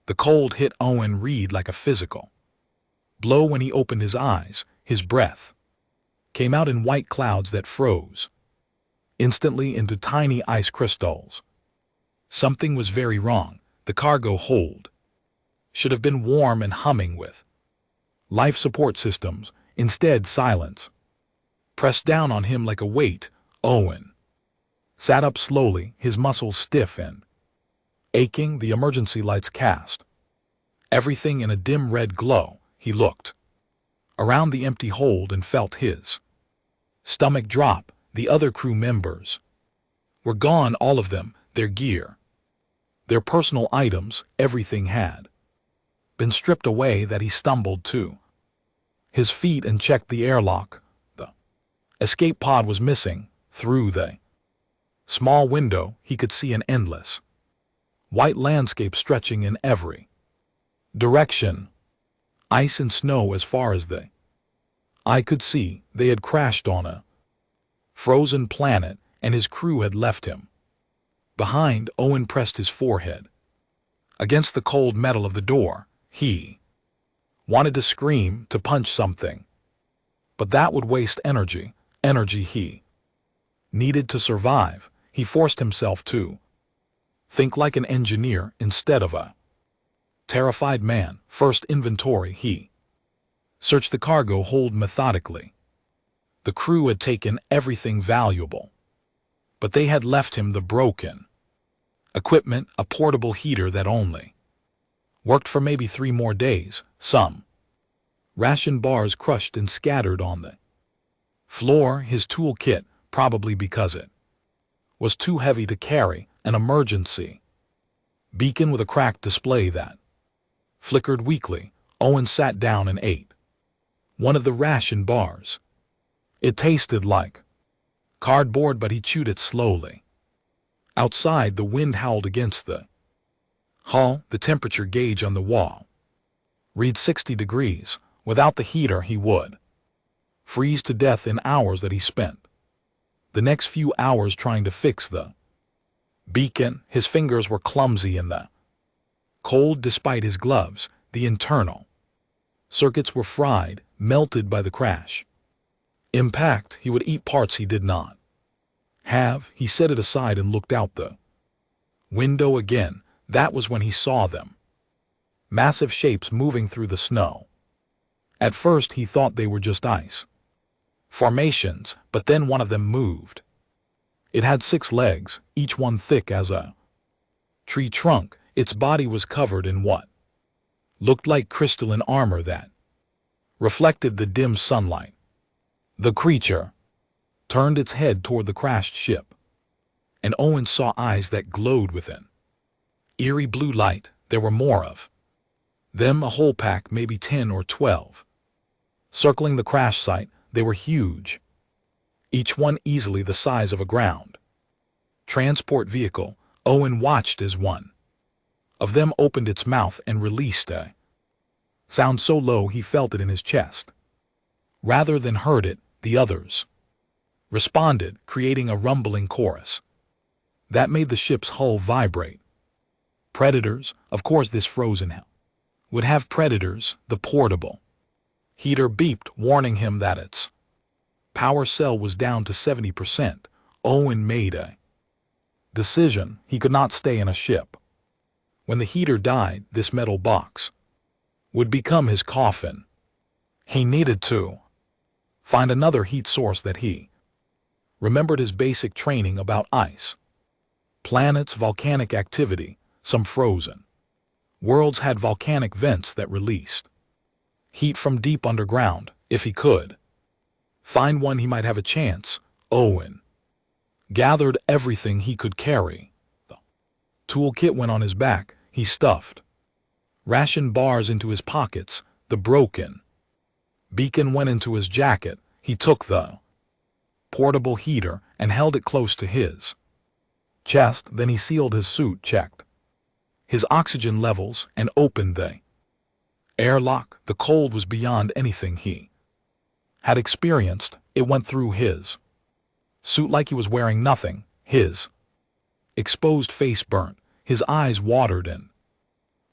The cold hit Owen Reed like a physical blow when he opened his eyes. His breath came out in white clouds that froze instantly into tiny ice crystals. Something was very wrong. The cargo hold should have been warm and humming with life support systems. Instead, silence pressed down on him like a weight. Owen sat up slowly, his muscles stiff and aching. The emergency lights cast everything in a dim red glow. He looked around the empty hold and felt his stomach drop. The other crew members were gone, all of them, their gear, their personal items, everything had been stripped away. That he stumbled to his feet and checked the airlock. The escape pod was missing. Through the small window, he could see an endless white landscape stretching in every direction. Ice and snow as far as the eye could see. They had crashed on a frozen planet, and his crew had left him behind. Owen pressed his forehead against the cold metal of the door. He wanted to scream, to punch something, but that would waste energy he needed to survive. He forced himself to think like an engineer instead of a terrified man. First inventory. He searched the cargo hold methodically. The crew had taken everything valuable, but they had left him the broken equipment, a portable heater that only worked for maybe 3 more days, some ration bars crushed and scattered on the floor, his tool kit, probably because it was too heavy to carry, an emergency beacon with a cracked display that flickered weakly. Owen sat down and ate one of the ration bars. It tasted like cardboard, but he chewed it slowly. Outside, the wind howled against the hull. The temperature gauge on the wall read 60 degrees. Without the heater, he would freeze to death in hours that he spent the next few hours trying to fix the beacon. His fingers were clumsy in the cold despite his gloves. The internal circuits were fried, melted by the crash impact. He would eat parts he did not have. He set it aside and looked out the window again. That was when he saw them. Massive shapes moving through the snow. At first he thought they were just ice formations, but then one of them moved. It had 6 legs, each one thick as a tree trunk. Its body was covered in what looked like crystalline armor that reflected the dim sunlight. The creature turned its head toward the crashed ship, and Owen saw eyes that glowed with an eerie blue light. There were more of them, a whole pack, maybe 10 or 12, circling the crash site. They were huge, each one easily the size of a ground transport vehicle. Owen watched as one of them opened its mouth and released a sound so low he felt it in his chest. Rather than heard it, the others responded, creating a rumbling chorus that made the ship's hull vibrate. Predators, of course. This frozen hell would have predators. The portable heater beeped, warning him that its power cell was down to 70%. Owen made a decision. He could not stay in a ship. When the heater died, this metal box would become his coffin. He needed to find another heat source. That he remembered his basic training about ice planets, volcanic activity. Some frozen worlds had volcanic vents that released heat from deep underground. If he could find one, he might have a chance. Owen gathered everything he could carry. The toolkit went on his back. He stuffed ration bars into his pockets. The broken beacon went into his jacket. He took the portable heater and held it close to his chest. Then he sealed his suit, checked his oxygen levels, and opened the airlock. The cold was beyond anything he had experienced. It went through his suit like he was wearing nothing. His exposed face burnt. His eyes watered and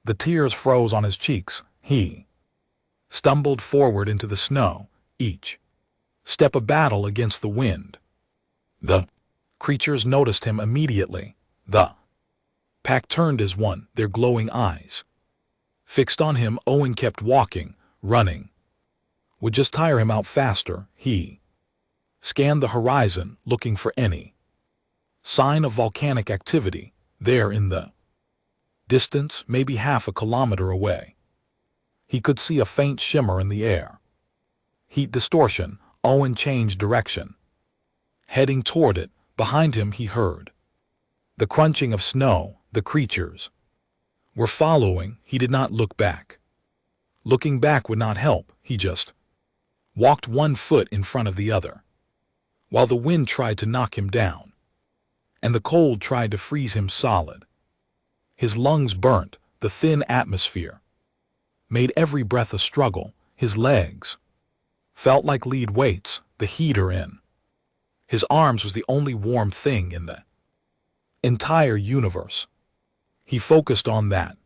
The tears froze on his cheeks. He stumbled forward into the snow, each step a battle against the wind. The creatures noticed him immediately. The pack turned as one, their glowing eyes fixed on him. Owen kept walking, running. Would just tire him out faster. He scanned the horizon, looking for any sign of volcanic activity. There in the distance, maybe half a kilometer away, he could see a faint shimmer in the air. Heat distortion. Owen changed direction, heading toward it. Behind him he heard the crunching of snow. The creatures were following. He did not look back. Looking back would not help. He just walked 1 foot in front of the other, while the wind tried to knock him down, and the cold tried to freeze him solid. His lungs burnt. The thin atmosphere made every breath a struggle. His legs felt like lead weights. The heater in his arms was the only warm thing in the entire universe. He focused on that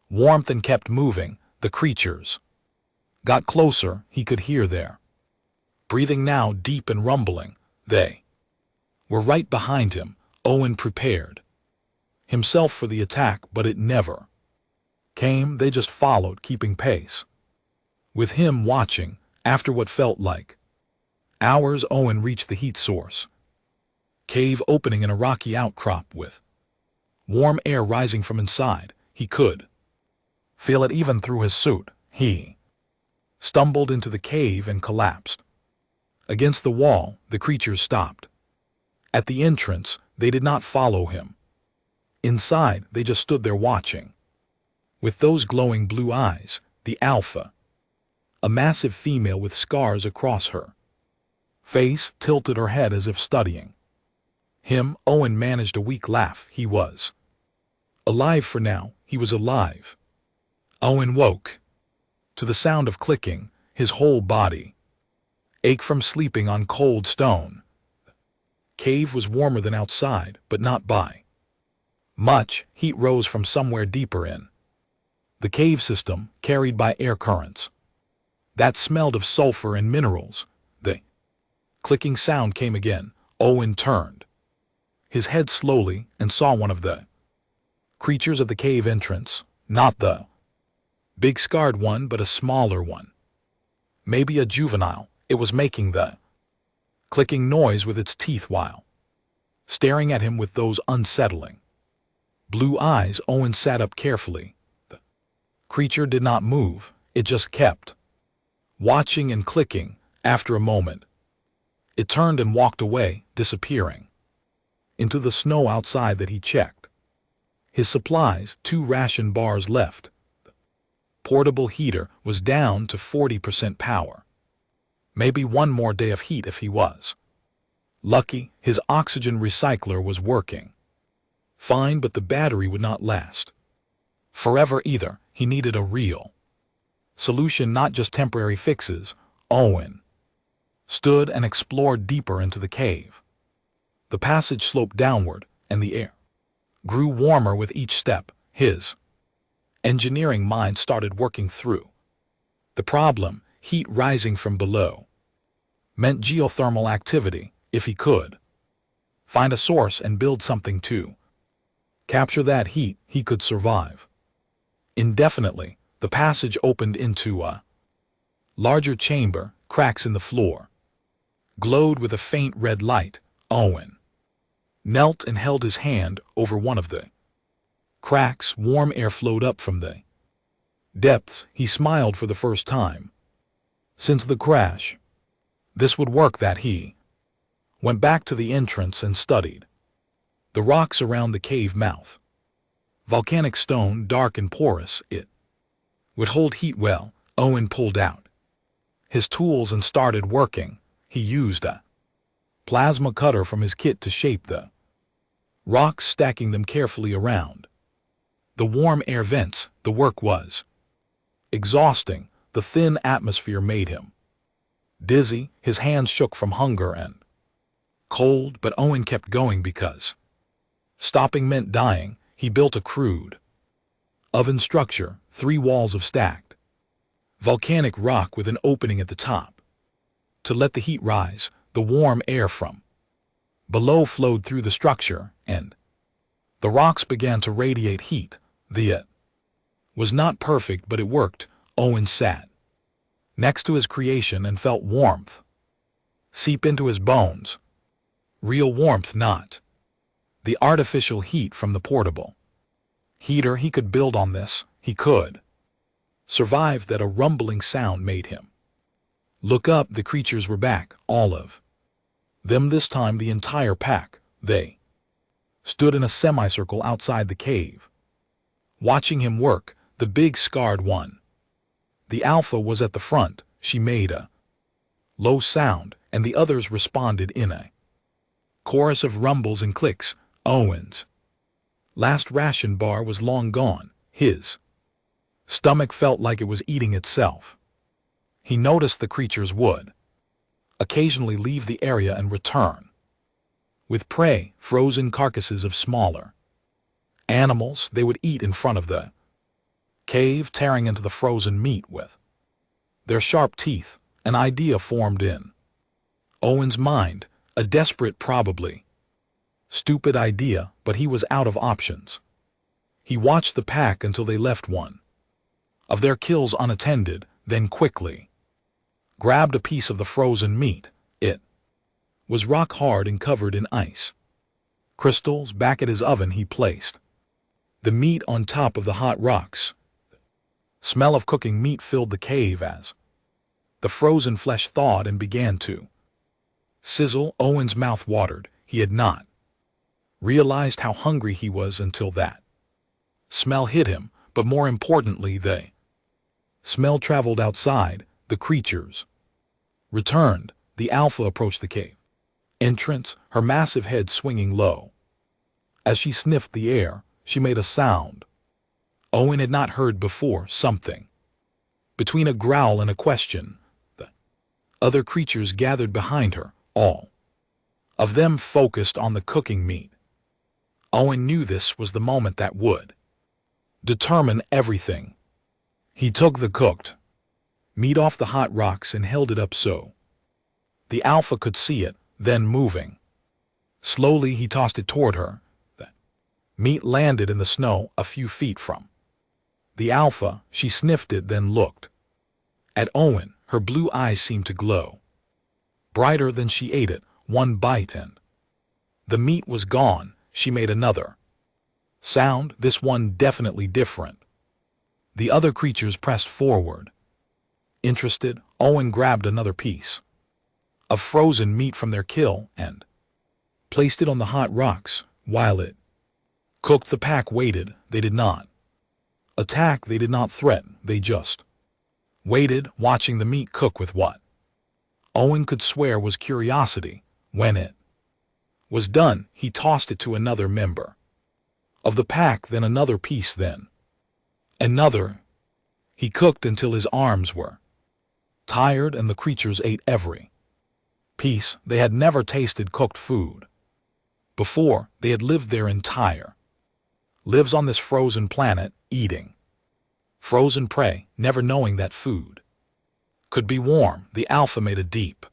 warmth and kept moving. The creatures got closer. He could hear their breathing now, deep and rumbling. They were right behind him. Owen prepared himself for the attack, but it never came. They just followed, keeping pace with him, watching. After what felt like hours, Owen reached the heat source. Cave opening in a rocky outcrop with warm air rising from inside. He could feel it even through his suit. He stumbled into the cave and collapsed against the wall. The creatures stopped at the entrance. They did not follow him inside. They just stood there watching. With those glowing blue eyes, the alpha, a massive female with scars across her face, tilted her head as if studying him. Owen managed a weak laugh. He was alive for now. He was alive. Owen woke to the sound of clicking. His whole body ached from sleeping on cold stone. The cave was warmer than outside, but not by much. Heat rose from somewhere deeper in the cave system, carried by air currents that smelled of sulfur and minerals. The clicking sound came again. Owen turned his head slowly and saw one of the creatures of the cave entrance. Not the big scarred one, but a smaller one. Maybe a juvenile. It was making the clicking noise with its teeth while staring at him with those unsettling blue eyes. Owen sat up carefully. The creature did not move. It just kept watching and clicking. After a moment, it turned and walked away, disappearing into the snow outside. That he checked his supplies. 2 ration bars left. The portable heater was down to 40% power. Maybe 1 more day of heat if he was lucky. His oxygen recycler was working fine, but the battery would not last forever either. He needed a real solution, not just temporary fixes. Owen stood and explored deeper into the cave. The passage sloped downward, and the air grew warmer with each step. His engineering mind started working through the problem. Heat rising from below meant geothermal activity. If he could find a source and build something to capture that heat, he could survive indefinitely. The passage opened into a larger chamber. Cracks in the floor glowed with a faint red light. Owen knelt and held his hand over one of the cracks. Warm air flowed up from the depths. He smiled for the first time since the crash. This would work. That he went back to the entrance and studied the rocks around the cave mouth. Volcanic stone, dark and porous, it would hold heat well. Owen pulled out his tools and started working. He used a plasma cutter from his kit to shape the rocks, stacking them carefully around the warm air vents. The work was exhausting. The thin atmosphere made him dizzy. His hands shook from hunger and cold, but Owen kept going because stopping meant dying. He built a crude Oven structure, 3 walls of stacked volcanic rock with an opening at the top. To let the heat rise, the warm air from below flowed through the structure, and the rocks began to radiate heat. It was not perfect, but it worked. Owen sat next to his creation and felt warmth seep into his bones. Real warmth, not the artificial heat from the portable heater. He could build on this. He could survive that. A rumbling sound made him look up. The creatures were back, all of them this time, the entire pack. They stood in a semicircle outside the cave, watching him work. The big scarred one, the alpha, was at the front. She made a low sound, and the others responded in a chorus of rumbles and clicks. Owen's last ration bar was long gone. His stomach felt like it was eating itself. He noticed the creatures would occasionally leave the area and return with prey, frozen carcasses of smaller animals they would eat in front of the cave, tearing into the frozen meat with their sharp teeth. An idea formed in Owen's mind, a desperate, probably stupid idea, but he was out of options. He watched the pack until they left one of their kills unattended, then quickly grabbed a piece of the frozen meat. It was rock hard and covered in ice crystals. Back at his oven, he placed the meat on top of the hot rocks. Smell of cooking meat filled the cave as the frozen flesh thawed and began to sizzle. Owen's mouth watered. He had not realized how hungry he was until that smell hit him, but more importantly, the smell traveled outside. The creatures returned. The alpha approached the cave entrance, her massive head swinging low. As she sniffed the air, she made a sound Owen had not heard before, something between a growl and a question. The other creatures gathered behind her, all of them focused on the cooking meat. Owen knew this was the moment that would determine everything. He took the cooked meat off the hot rocks and held it up so the alpha could see it, then moving slowly, he tossed it toward her. The meat landed in the snow a few feet from the alpha. She sniffed it, then looked at Owen. Her blue eyes seemed to glow brighter than she ate it. One bite and the meat was gone. She made another sound, this one definitely different. The other creatures pressed forward. Interested, Owen grabbed another piece of frozen meat from their kill and placed it on the hot rocks. While it cooked, the pack waited. They did not attack, they did not threaten, they just waited, watching the meat cook with what Owen could swear was curiosity. When it was done, he tossed it to another member of the pack, then another piece, then another. He cooked until his arms were tired, and the creatures ate every piece. They had never tasted cooked food before. They had lived their entire lives on this frozen planet, eating frozen prey, never knowing that food could be warm. The alpha made a deep,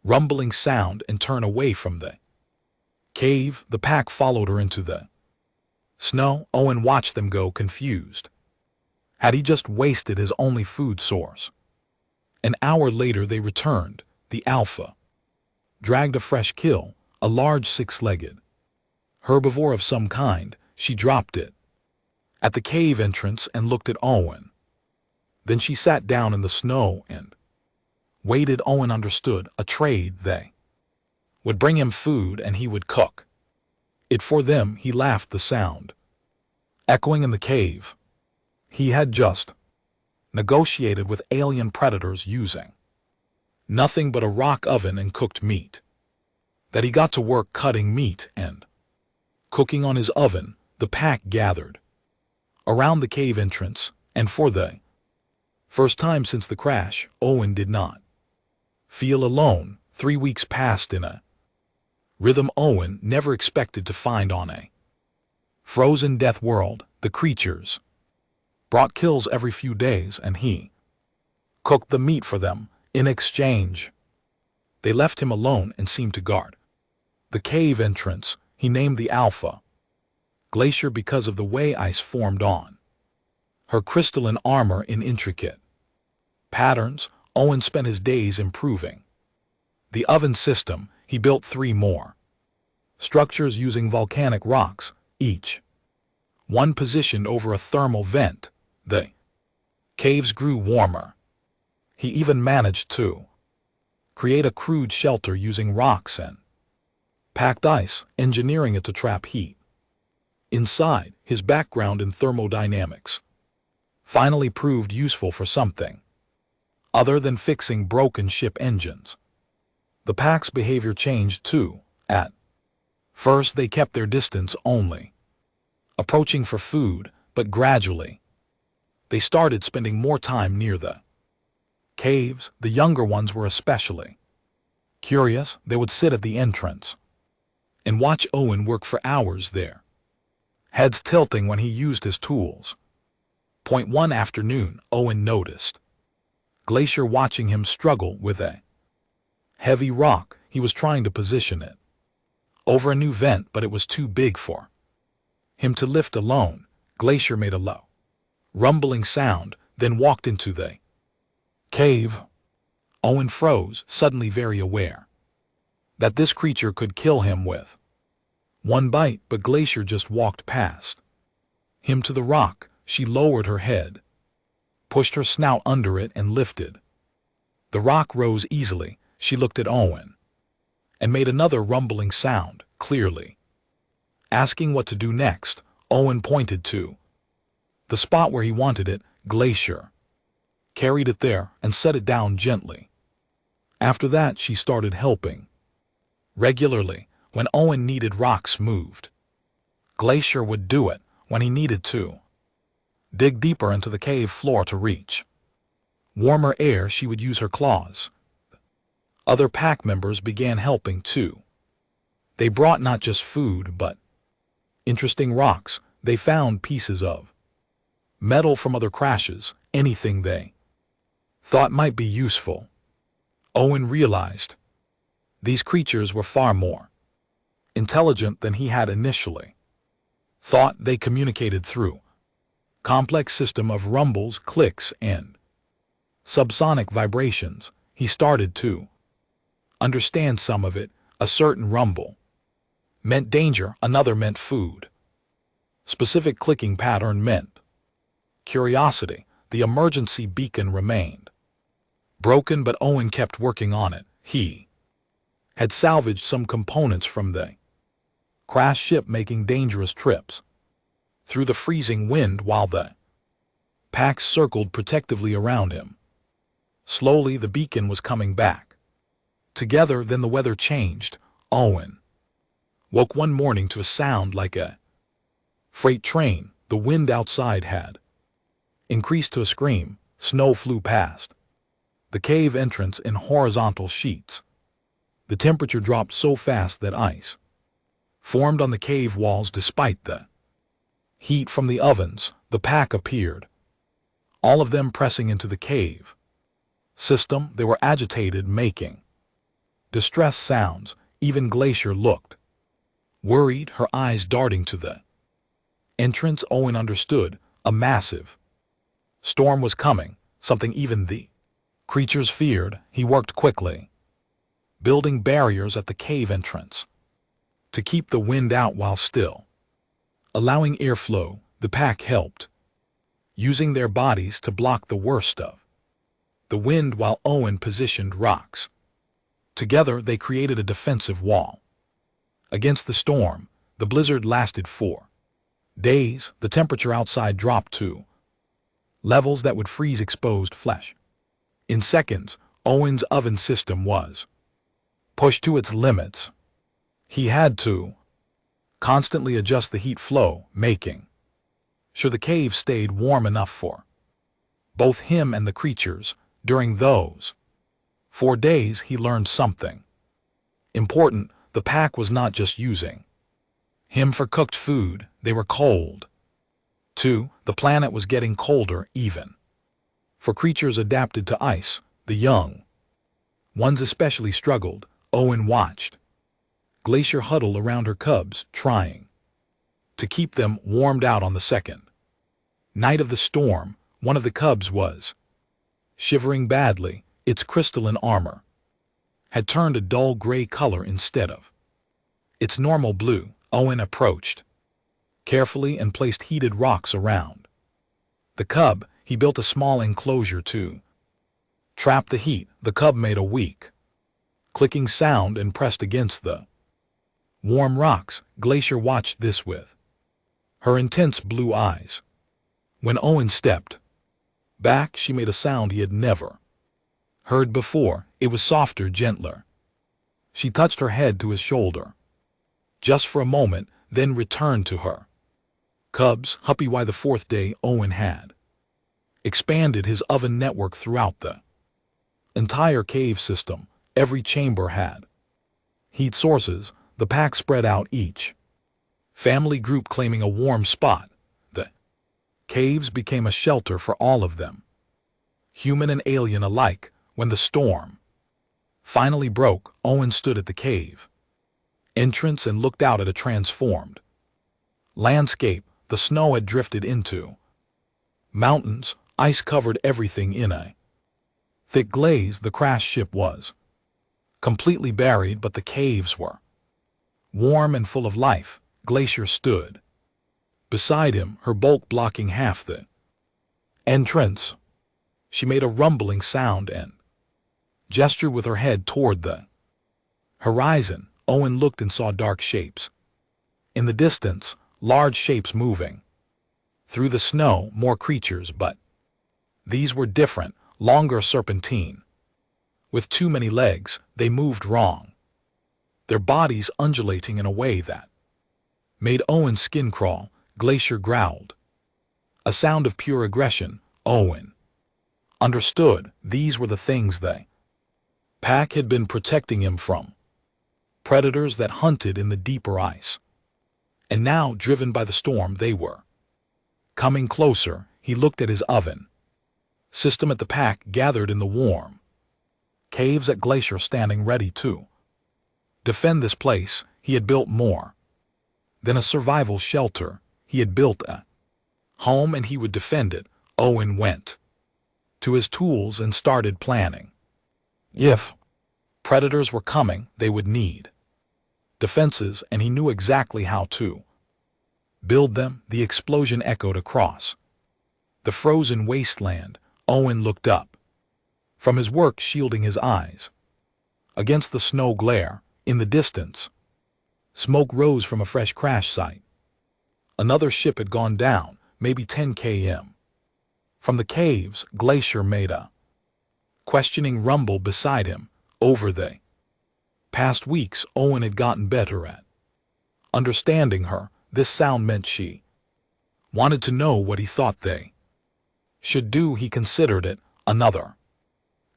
rumbling sound and turned away from the cave. The pack followed her into the snow. Owen watched them go, confused. Had he just wasted his only food source? An hour later they returned. The alpha dragged a fresh kill, a large six-legged herbivore of some kind. She dropped it at the cave entrance and looked at Owen. Then she sat down in the snow and waited. Owen understood. A trade. They would bring him food and he would cook it for them. He laughed, the sound echoing in the cave. He had just negotiated with alien predators using nothing but a rock oven and cooked meat. That he got to work cutting meat and cooking on his oven. The pack gathered around the cave entrance, and for the first time since the crash, Owen did not feel alone. 3 weeks passed in a rhythm Owen never expected to find on a frozen death world. The creatures brought kills every few days, and he cooked the meat for them in exchange. They left him alone and seemed to guard the cave entrance. He named the Alpha Glacier because of the way ice formed on her crystalline armor in intricate patterns. Owen spent his days improving the oven system. He built 3 more structures using volcanic rocks, each one positioned over a thermal vent. The caves grew warmer. He even managed to create a crude shelter using rocks and packed ice, engineering it to trap heat inside. His background in thermodynamics finally proved useful for something other than fixing broken ship engines. The pack's behavior changed too. At first they kept their distance, only approaching for food, but gradually they started spending more time near the caves. The younger ones were especially curious. They would sit at the entrance and watch Owen work for hours there, heads tilting when he used his tools. One afternoon, Owen noticed Glacier watching him struggle with a heavy rock. He was trying to position it over a new vent, but it was too big for him to lift alone. Glacier made a low, rumbling sound, then walked into the cave. Owen froze, suddenly very aware that this creature could kill him with one bite, but Glacier just walked past him to the rock. She lowered her head, pushed her snout under it, and lifted. The rock rose easily. She looked at Owen and made another rumbling sound, clearly asking what to do next. Owen pointed to the spot where he wanted it. Glacier carried it there and set it down gently. After that, she started helping regularly. When Owen needed rocks moved, Glacier would do it. When he needed to dig deeper into the cave floor to reach warmer air, she would use her claws. Other pack members began helping too. They brought not just food, but interesting rocks. They found pieces of metal from other crashes, anything they thought might be useful. Owen realized these creatures were far more intelligent than he had initially thought. They communicated through complex system of rumbles, clicks, and subsonic vibrations. He started to understand some of it. A certain rumble meant danger, another meant food. Specific clicking pattern meant curiosity. The emergency beacon remained broken, but Owen kept working on it. He had salvaged some components from the crashed ship, making dangerous trips through the freezing wind while the packs circled protectively around him. Slowly the beacon was coming back together. Then the weather changed. Owen woke one morning to a sound like a freight train. The wind outside had increased to a scream. Snow flew past the cave entrance in horizontal sheets. The temperature dropped so fast that ice formed on the cave walls despite the heat from the ovens. The pack appeared, all of them pressing into the cave system. They were agitated, making distress sounds. Even Glacier looked worried, her eyes darting to the entrance. Owen understood. A massive storm was coming, something even the creatures feared. He worked quickly, building barriers at the cave entrance to keep the wind out while still allowing airflow. The pack helped, using their bodies to block the worst of the wind while Owen positioned rocks. Together they created a defensive wall against the storm. The blizzard lasted 4 days. The temperature outside dropped to levels that would freeze exposed flesh in seconds. Owen's oven system was pushed to its limits. He had to constantly adjust the heat flow, making sure the cave stayed warm enough for both him and the creatures. During those 4 days, he learned something important. The pack was not just using him for cooked food. They were cold 2. The planet was getting colder even. For creatures adapted to ice, the young ones especially struggled. Owen watched Glacier huddle around her cubs, trying to keep them warmed out on the second night of the storm. One of the cubs was shivering badly. Its crystalline armor had turned a dull gray color instead of its normal blue. Owen approached carefully and placed heated rocks around the cub. He built a small enclosure to trap the heat. The cub made a weak clicking sound and pressed against the warm rocks. Glacier watched this with her intense blue eyes. When Owen stepped back, she made a sound he had never heard before. It was softer, gentler. She touched her head to his shoulder just for a moment, then returned to her cubs. HFY the fourth day, Owen had expanded his oven network throughout the entire cave system. Every chamber had heat sources. The pack spread out, each family group claiming a warm spot. The caves became a shelter for all of them, human and alien alike. When the storm finally broke, Owen stood at the cave entrance and looked out at a transformed landscape. The snow had drifted into mountains. Ice covered everything in a thick glaze. The crashed ship was completely buried, but the caves were warm and full of life. Glacier stood beside him, her bulk blocking half the entrance. She made a rumbling sound and gestured with her head toward the horizon. Owen looked and saw dark shapes in the distance, large shapes moving through the snow. More creatures, but these were different. Longer, serpentine with too many legs. They moved wrong, their bodies undulating in a way that made Owen's skin crawl. Glacier growled, a sound of pure aggression. Owen understood these were the things the pack had been protecting him from, predators that hunted in the deeper ice. And now, driven by the storm, they were coming closer. He looked at his oven system, at the pack gathered in the warm caves, at Glacier standing ready to defend this place. He had built more than a survival shelter. He had built a home, and he would defend it. Owen went to his tools and started planning. If predators were coming, they would need defenses, and he knew exactly how to build them. The explosion echoed across the frozen wasteland. Owen looked up from his work, shielding his eyes against the snow glare. In the distance, smoke rose from a fresh crash site. Another ship had gone down, maybe 10 km from the caves. Glacier made a questioning rumble beside him. Over the past weeks, Owen had gotten better at understanding her. This sound meant she wanted to know what he thought they should do. He considered it. Another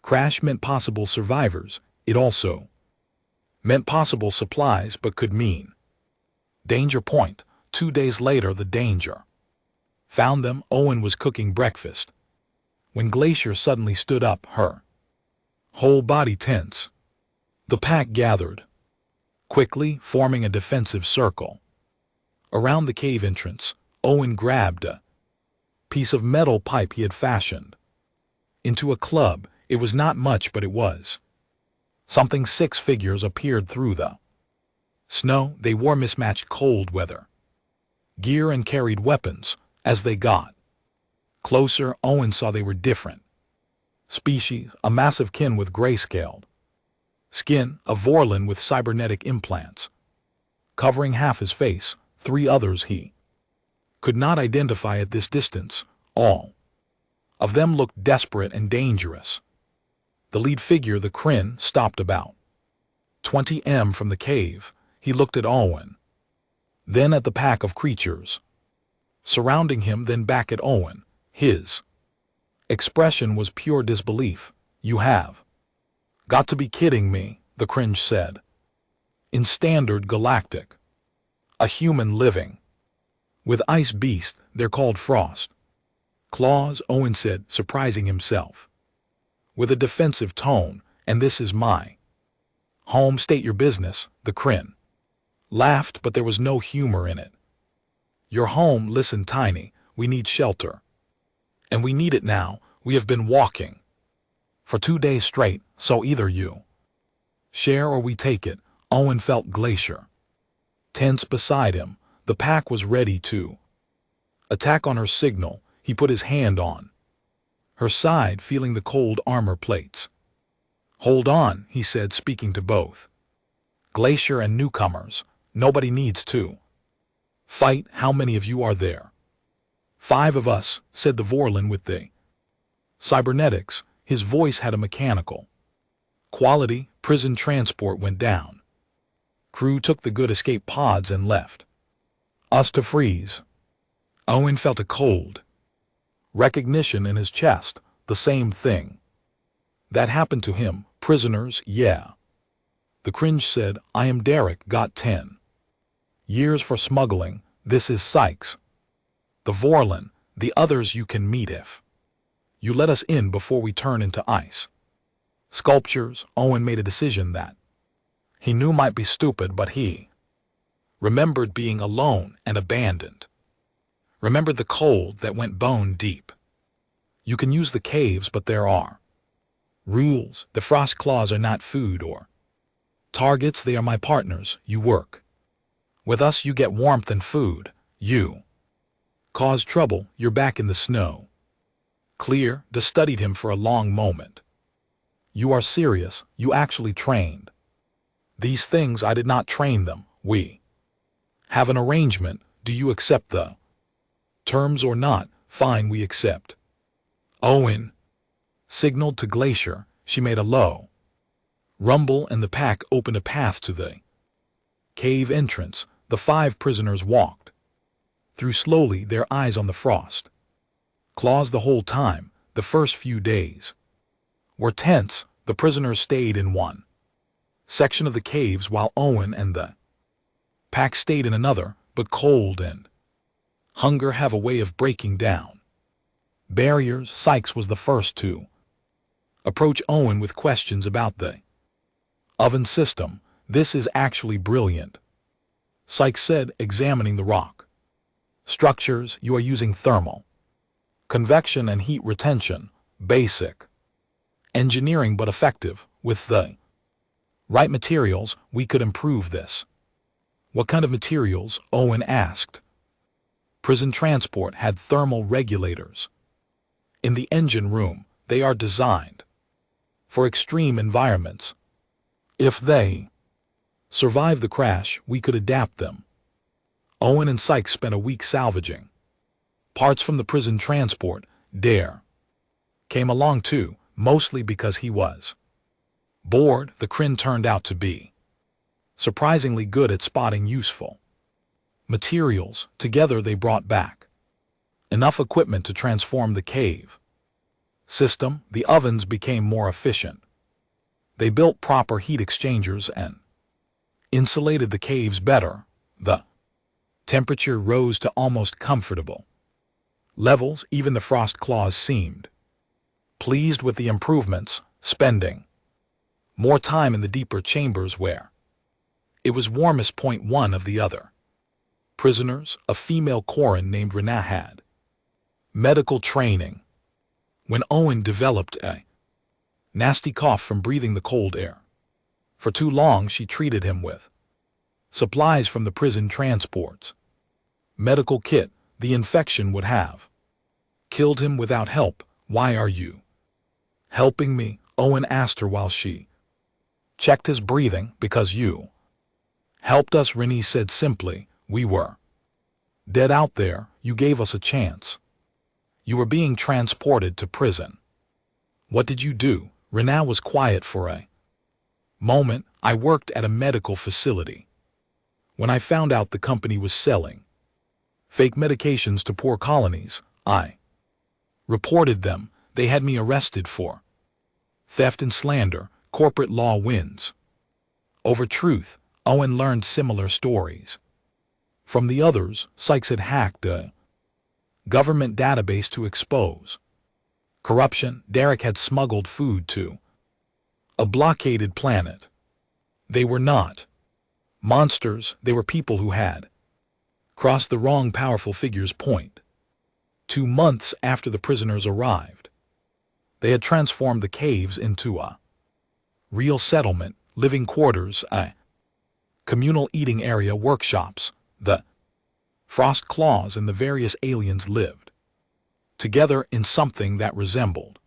crash meant possible survivors. It also meant possible supplies, but could mean danger point. 2 days later, the danger found them. Owen was cooking breakfast when Glacier suddenly stood up, her whole body tense. The pack gathered quickly, forming a defensive circle around the cave entrance. Owen grabbed a piece of metal pipe he had fashioned into a club. It was not much, but it was something. 6 figures appeared through the snow. They wore mismatched cold weather gear and carried weapons. As they got closer, Owen saw they were different species. A massive kin with grayscaled skin, a Vorlon with cybernetic implants covering half his face. 3 others he could not identify at this distance. All of them looked desperate and dangerous. The lead figure, the Kryn, stopped about 20 m from the cave. He looked at Owen, then at the pack of creatures surrounding him, then back at Owen. His expression was pure disbelief. "You have got to be kidding me," the Kryn said. "In standard galactic, a human living with ice beast, They're called frost claws, Owen said, surprising himself. With a defensive tone, and this is my home, state your business, the Kryn laughed, but there was no humor in it. Your home, listen, Tiny, we need shelter. And we need it now. We have been walking for 2 days straight, so either you share or we take it. Owen felt Glacier tense beside him. The pack was ready to attack on her signal. He put his hand on her side, feeling the cold armor plates. Hold on, he said, speaking to both Glacier and newcomers. Nobody needs to fight. How many of you are there? 5 of us, said the Vorlon with the cybernetics. His voice had a mechanical quality. Prison transport went down. Crew took the good escape pods and left us to freeze. Owen felt a cold recognition in his chest. The same thing that happened to him. Prisoners, yeah. The cringe said, I am Derek, got 10 years for smuggling. This is Sykes. The Vorlon, the others you can meet if you let us in before we turn into ice sculptures. Owen made a decision that he knew might be stupid, but he remembered being alone and abandoned. Remembered the cold that went bone deep. You can use the caves, but there are rules. The frost claws are not food or targets. They are my partners. You work with us, you get warmth and food. You cause trouble, you're back in the snow. Clear. De studied him for a long moment. You are serious. You actually trained these things? I did not train them. We have an arrangement. Do you accept the terms or not? Fine, we accept. Owen signaled to Glacier. She made a low rumble and the pack opened a path to the cave entrance. The 5 prisoners walked through slowly, their eyes on the frost claws the whole time. The first few days were tense. The prisoners stayed in one section of the caves while Owen and the pack stayed in another, but cold and hunger have a way of breaking down barriers. Sykes was the first to approach Owen with questions about the oven system. This is actually brilliant, Sykes said, examining the rock structures. You are using thermal convection and heat retention. Basic engineering, but effective. With the right materials, we could improve this. What kind of materials? Owen asked. Prison transport had thermal regulators in the engine room. They are designed for extreme environments. If they survive the crash, we could adapt them. Owen and Sykes spent a week salvaging parts from the prison transport. Dare came along too, mostly because he was bored. The Kryn turned out to be surprisingly good at spotting useful materials. Together they brought back enough equipment to transform the cave system. The ovens became more efficient. They built proper heat exchangers and insulated the caves better. The temperature rose to almost comfortable levels. Even the frost claws seemed pleased with the improvements, spending more time in the deeper chambers where it was warmest. One of the other prisoners, a female Corin named Rena, had medical training. When Owen developed a nasty cough from breathing the cold air for too long, she treated him with supplies from the prison transport's medical kit. The infection would have killed him without help. Why are you helping me? Owen asked her while she checked his breathing. Because you helped us, Renee said simply. We were dead out there. You gave us a chance. You were being transported to prison. What did you do? Renee was quiet for a moment. I worked at a medical facility. When I found out the company was selling fake medications to poor colonies, I reported them. They had me arrested for theft and slander. Corporate law wins over truth. Owen learned similar stories from the others. Sykes had hacked a Government database to expose. Corruption. Derek had smuggled food to a blockaded planet. They were not monsters, they were people who had crossed the wrong powerful figure's point. 2 months after the prisoners arrived, they had transformed the caves into a real settlement, living quarters, a communal eating area, workshops. The Frost Claws and the various aliens lived together in something that resembled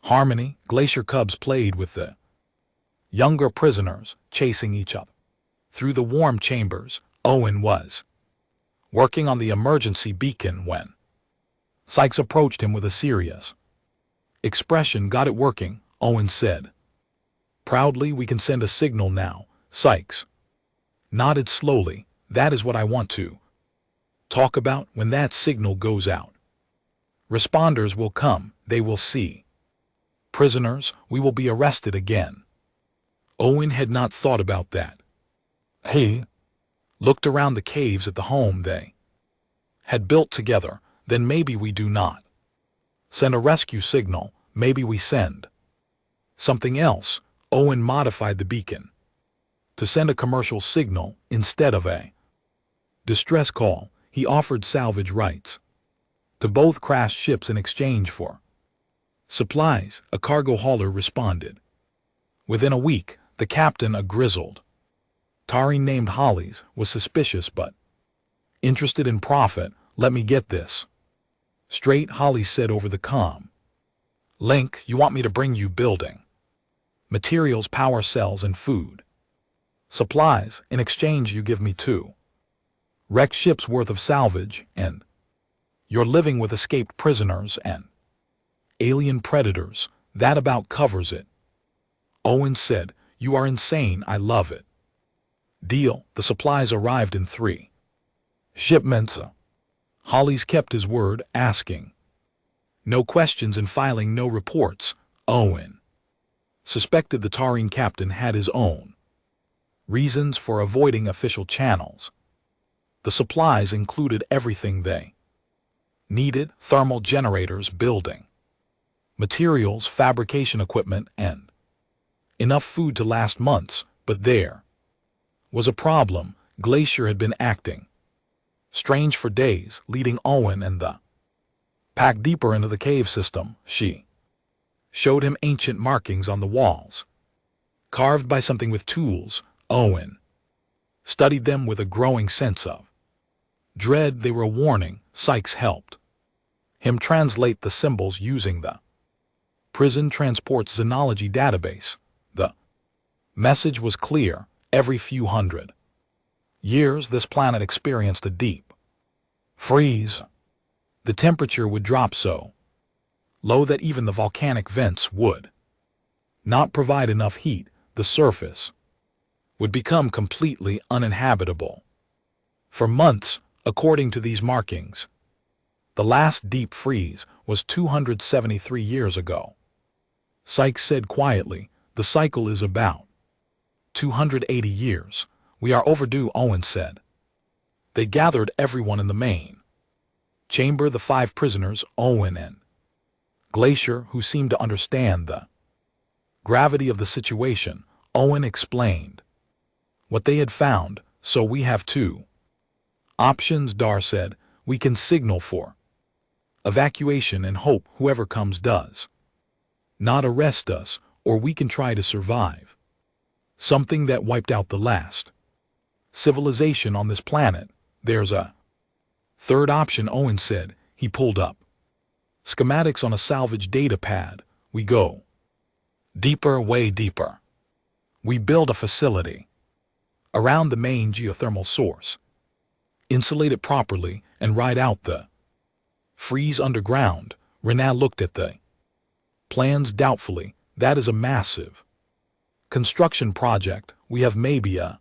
harmony. Glacier cubs played with the younger prisoners, chasing each other through the warm chambers. Owen was working on the emergency beacon when Sykes approached him with a serious expression. Got it working, Owen said proudly. We can send a signal now. Sykes nodded slowly. That is what I want to talk about. When that signal goes out, responders will come. They will see prisoners. We will be arrested again. Owen had not thought about that. He looked around the caves at the home they had built together. Then maybe we do not send a rescue signal. Maybe we send something else. Owen modified the beacon to send a commercial signal instead of a distress call. He offered salvage rights to both crashed ships in exchange for supplies. A cargo hauler responded. Within a week, the captain, a grizzled Taurine named Hollies, was suspicious but interested in profit. Let me get this straight, Holly said over the comm link. You want me to bring you building materials, power cells, and food supplies. In exchange, you give me 2 wrecked ships worth of salvage, and you're living with escaped prisoners and alien predators. That about covers it, Owen said. You are insane. I love it. Deal. The supplies arrived in 3 shipments. Hollies kept his word, asking no questions and filing no reports. Owen suspected the Taurine captain had his own reasons for avoiding official channels. The supplies included everything they needed: thermal generators, building materials, fabrication equipment, and enough food to last months. But there was a problem. Glacier had been acting strange for days, leading Owen and the pack deeper into the cave system. She showed him ancient markings on the walls, carved by something with tools. Owen studied them with a growing sense of dread. They were a warning. Sykes helped him translate the symbols using the prison transport xenology database. The message was clear. Every few hundred years, this planet experienced a deep freeze. The temperature would drop so low that even the volcanic vents would not provide enough heat. The surface would become completely uninhabitable for months. According to these markings, the last deep freeze was 273 years ago. Sykes said quietly, the cycle is about 280 years. We are overdue, Owen said. They gathered everyone in the main chamber, the 5 prisoners, Owen and Glacier, who seemed to understand the gravity of the situation. Owen explained what they had found. So we have 2 options, Dar said. We can signal for evacuation and hope whoever comes does not arrest us, or we can try to survive something that wiped out the last civilization on this planet. There's a 3rd option, Owen said. He pulled up schematics on a salvage data pad. We go deeper, way deeper. We build a facility around the main geothermal source, insulate it properly, and ride out the freeze underground. Renat looked at the plans doubtfully. That is a massive construction project. We have maybe a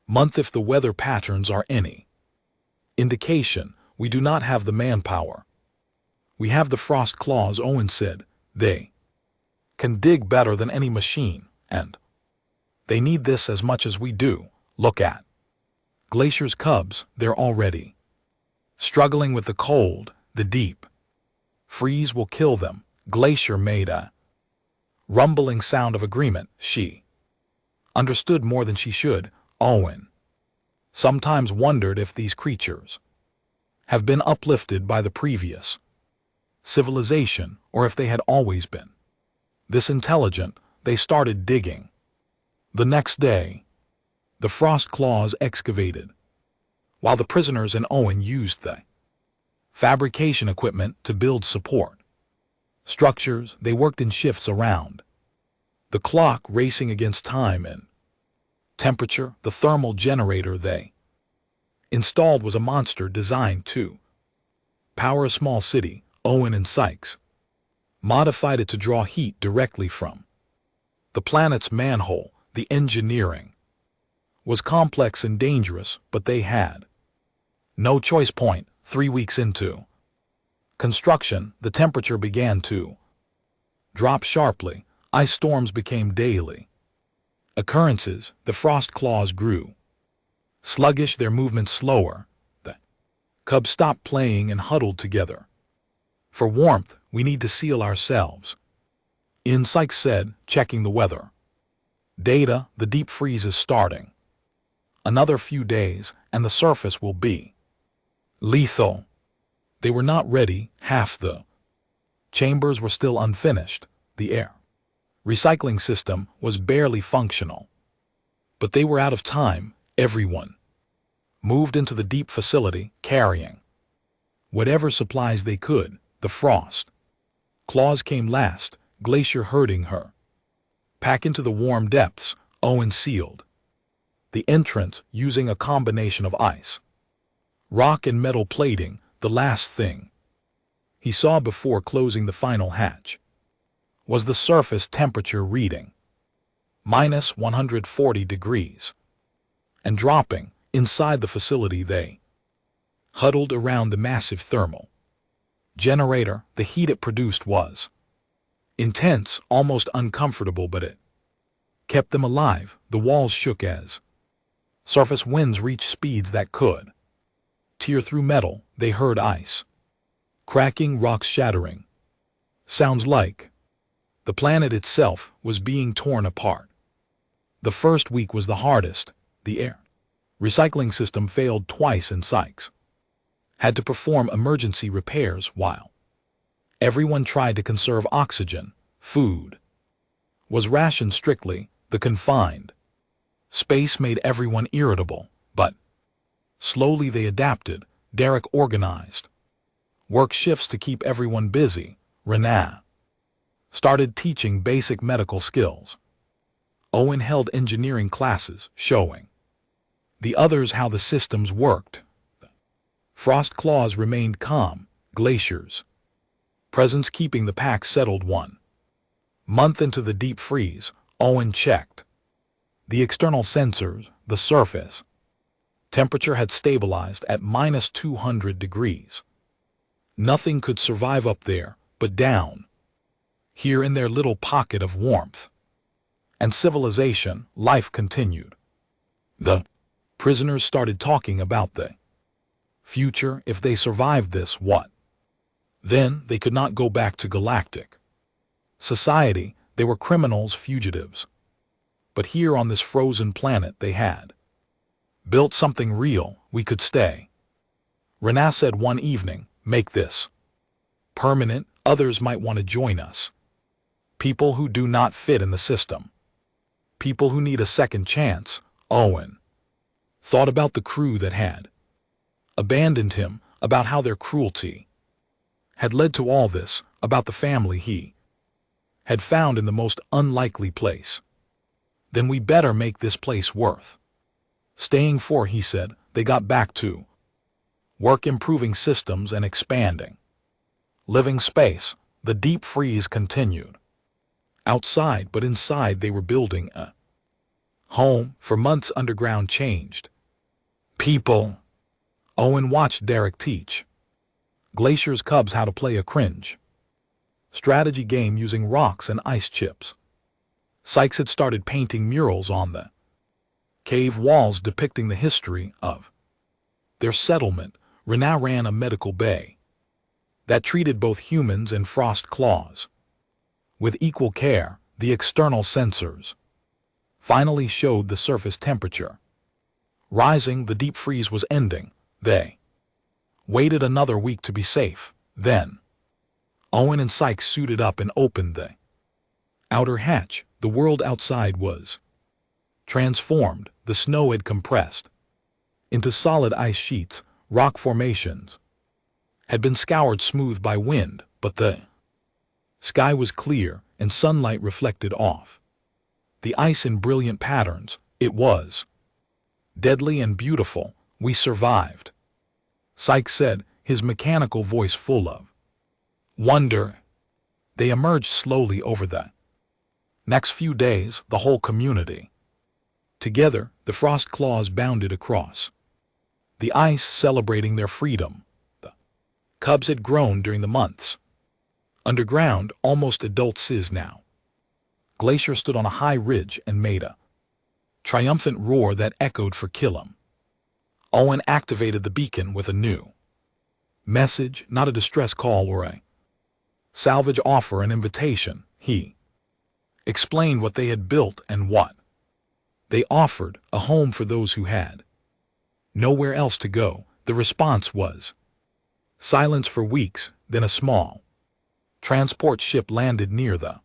month if the weather patterns are any indication. We do not have the manpower. We have the frost claws, Owen said. They can dig better than any machine, and they need this as much as we do. Look at Glacier's cubs. They're already Struggling with the cold, the deep freeze will kill them. Glacier made a rumbling sound of agreement. She understood more than she should. Owen sometimes wondered if these creatures have been uplifted by the previous civilization or if they had always been this intelligent. They started digging. The next day, the frost claws excavated, while the prisoners and Owen used the fabrication equipment to build support structures. They worked in shifts around the clock, racing against time and temperature. The thermal generator they installed was a monster designed to power a small city. Owen and Sykes modified it to draw heat directly from the planet's manhole. The engineering was complex and dangerous, but they had no choice. 3 weeks into construction, the temperature began to drop sharply. Ice storms became daily occurrences. The frost claws grew sluggish, their movements slower. The cubs stopped playing and huddled together. For warmth, we need to seal ourselves in, Sykes said, checking the weather data. The deep freeze is starting. Another few days, and the surface will be lethal. They were not ready. Half the chambers were still unfinished. The air recycling system was barely functional. But they were out of time. Everyone moved into the deep facility, carrying whatever supplies they could. The frost claws came last, Glacier herding her pack into the warm depths. Owen sealed the entrance using a combination of ice, rock, and metal plating. The last thing he saw before closing the final hatch was the surface temperature reading -140 degrees and dropping. Inside the facility, they huddled around the massive thermal generator. The heat it produced was intense, almost uncomfortable, but it kept them alive. The walls shook as surface winds reached speeds that could tear through metal. They heard ice cracking, rocks shattering. Sounds like the planet itself was being torn apart. The first week was the hardest. The air recycling system failed twice, and Sykes had to perform emergency repairs while everyone tried to conserve oxygen. Food was rationed strictly. The confined space made everyone irritable, but slowly they adapted. Derek organized work shifts to keep everyone busy. Renee started teaching basic medical skills. Owen held engineering classes, showing the others how the systems worked. Frost claws remained calm, Glacier's presence keeping the pack settled. 1 month into the deep freeze, Owen checked the external sensors. The surface temperature had stabilized at -200 degrees. Nothing could survive up there, but down here in their little pocket of warmth and civilization, life continued. The prisoners started talking about the future. If they survived this, what? Then they could not go back to galactic society. They were criminals, fugitives. But here on this frozen planet they had built something real. We could stay. Renee said one evening, make this permanent. Others might want to join us. People who do not fit in the system. People who need a second chance. Owen thought about the crew that had abandoned him, about how their cruelty had led to all this, about the family he had found in the most unlikely place. Then we better make this place worth staying for, he said. They got back to work, improving systems and expanding living space. The deep freeze continued outside, but inside they were building a home. For months underground changed people. Owen watched Derek teach Glacier's cubs how to play a cringe strategy game using rocks and ice chips. Sykes had started painting murals on the cave walls depicting the history of their settlement. Rena ran a medical bay that treated both humans and frost claws. With equal care, the external sensors finally showed the surface temperature. Rising, the deep freeze was ending. They waited another week to be safe. Then, Owen and Sykes suited up and opened the outer hatch. The world outside was transformed. The snow had compressed into solid ice sheets. Rock formations had been scoured smooth by wind, but the sky was clear and sunlight reflected off the ice in brilliant patterns. It was deadly and beautiful. We survived, Sykes said, his mechanical voice full of wonder. They emerged slowly over the next few days, the whole community. Together, the frost claws bounded across the ice, celebrating their freedom. The cubs had grown during the months. Underground, almost adult Sis now. Glacier stood on a high ridge and made a triumphant roar that echoed for Killam. Owen activated the beacon with a new message, not a distress call or a salvage offer, an invitation. He explained what they had built and what they offered, a home for those who had nowhere else to go. The response was silence for weeks. Then a small transport ship landed near the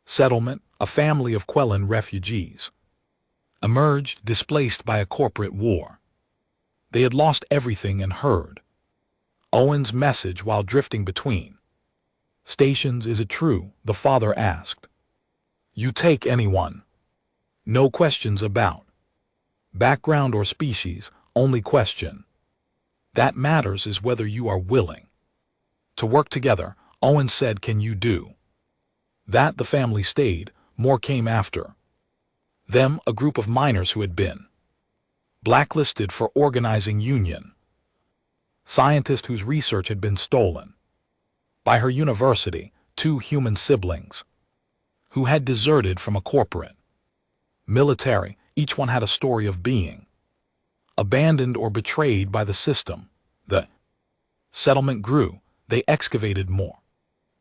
settlement. A family of Quellan refugees emerged, displaced by a corporate war. They had lost everything and heard Owen's message while drifting between stations. Is it true? The father asked. You take anyone. No questions about background or species. Only question that matters is whether you are willing to work together. Owen said, can you do that? The family stayed. More came after them, a group of miners who had been blacklisted for organizing union scientists whose research had been stolen by her university, 2 human siblings who had deserted from a corporate military. Each one had a story of being abandoned or betrayed by the system. The settlement grew. They excavated more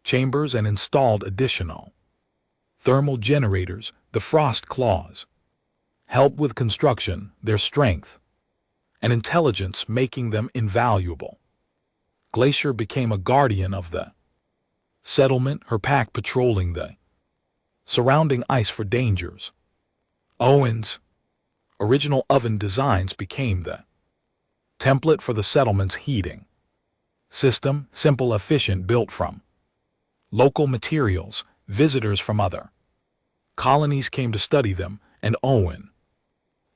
chambers and installed additional thermal generators. The frost claws helped with construction, their strength and intelligence making them invaluable. Glacier became a guardian of the settlement, her pack patrolling the surrounding ice for dangers. Owen's original oven designs became the template for the settlement's heating system, simple, efficient, built from local materials. Visitors from other colonies came to study them, and Owen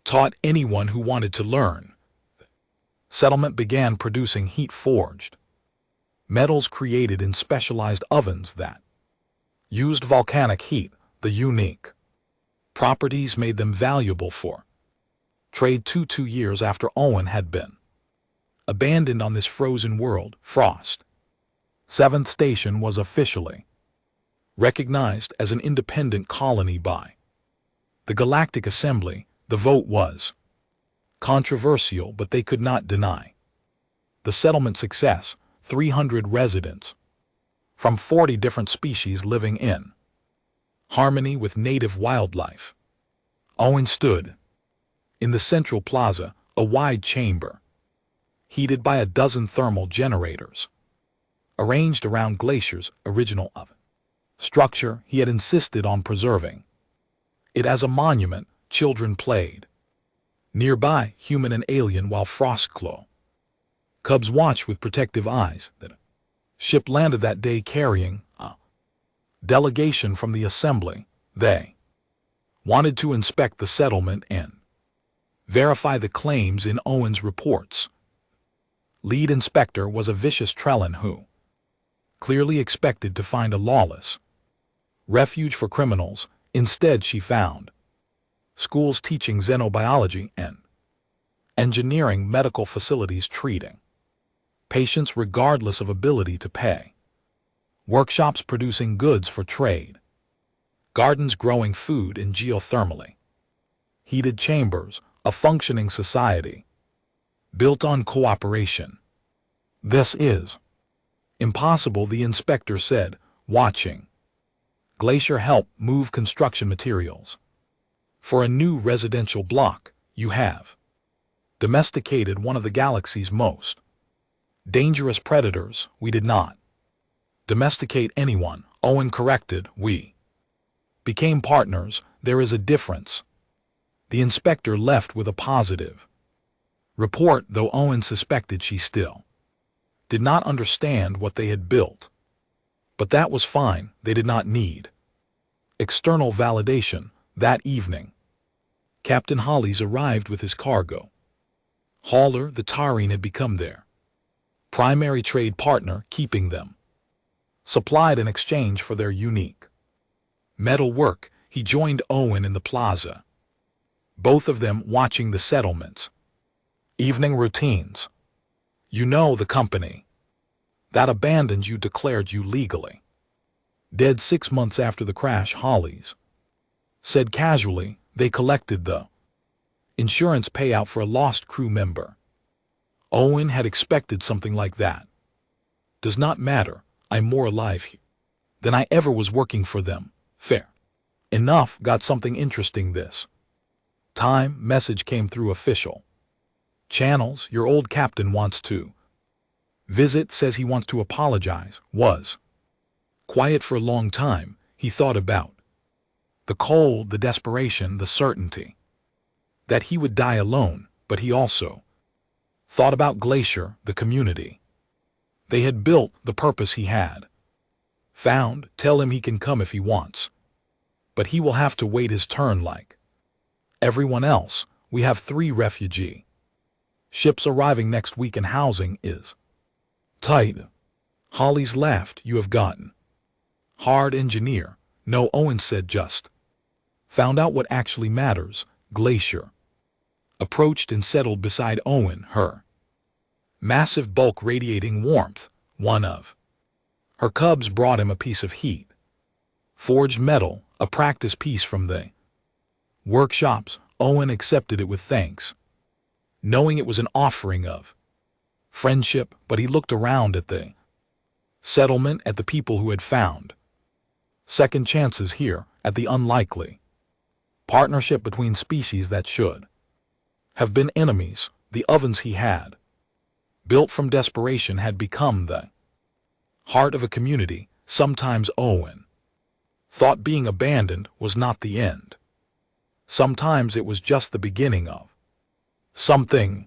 taught anyone who wanted to learn. The settlement began producing heat-forged metals created in specialized ovens that used volcanic heat. The unique properties made them valuable for trade. 2 years after Owen had been abandoned on this frozen world, Frost 7th Station was officially recognized as an independent colony by the Galactic Assembly. The vote was controversial, but they could not deny the settlement's success. 300 residents from 40 different species living in harmony with native wildlife. Owen stood in the central plaza, a wide chamber heated by a dozen thermal generators arranged around Glacier's original oven structure. He had insisted on preserving it as a monument. Children played nearby, human and alien, while Frostclaw cubs watched with protective eyes. The ship landed that day carrying a delegation from the assembly. They wanted to inspect the settlement and verify the claims in Owen's reports. Lead inspector was a vicious Trellin who clearly expected to find a lawless refuge for criminals. Instead, she found schools teaching xenobiology and engineering, medical facilities treating patients regardless of ability to pay, workshops producing goods for trade, gardens growing food in geothermally heated chambers, a functioning society built on cooperation. This is impossible, the inspector said, watching Glacier help move construction materials. For a new residential block, you have domesticated one of the galaxy's most dangerous predators. We did not domesticate anyone, Owen corrected. We became partners. There is a difference. The inspector left with a positive report, though Owen suspected she still did not understand what they had built. But that was fine. They did not need external validation. That evening, Captain Hollis arrived with his cargo hauler. The Taurine had become their primary trade partner, keeping them supplied in exchange for their unique metal work. He joined Owen in the plaza, both of them watching the settlement's evening routines. You know, the company that abandoned you declared you legally dead 6 months after the crash, Hollis said casually. They collected the insurance payout for a lost crew member. Owen had expected something like that. Does not matter. I'm more alive than I ever was working for them. Fair enough. Got something interesting this time. Message came through official channels. Your old captain wants to visit, says he wants to apologize. Was quiet for a long time. He thought about the cold, the desperation, the certainty that he would die alone, but he also thought about Glacier, the community they had built, the purpose he had found. Tell him he can come if he wants, but he will have to wait his turn like everyone else. We have 3 refugee ships arriving next week and housing is tight. Hollis laughed. You have gotten hard engineer. No, Owen said, just found out what actually matters. Glacier approached and settled beside Owen, her massive bulk radiating warmth. One of her cubs brought him a piece of heat forged metal, a practice piece from the workshops. Owen accepted it with thanks, knowing it was an offering of friendship, but he looked around at the settlement, at the people who had found second chances here, at the unlikely partnership between species that should have been enemies. The ovens he had built from desperation had become the heart of a community. Sometimes Owen thought being abandoned was not the end. Sometimes it was just the beginning of something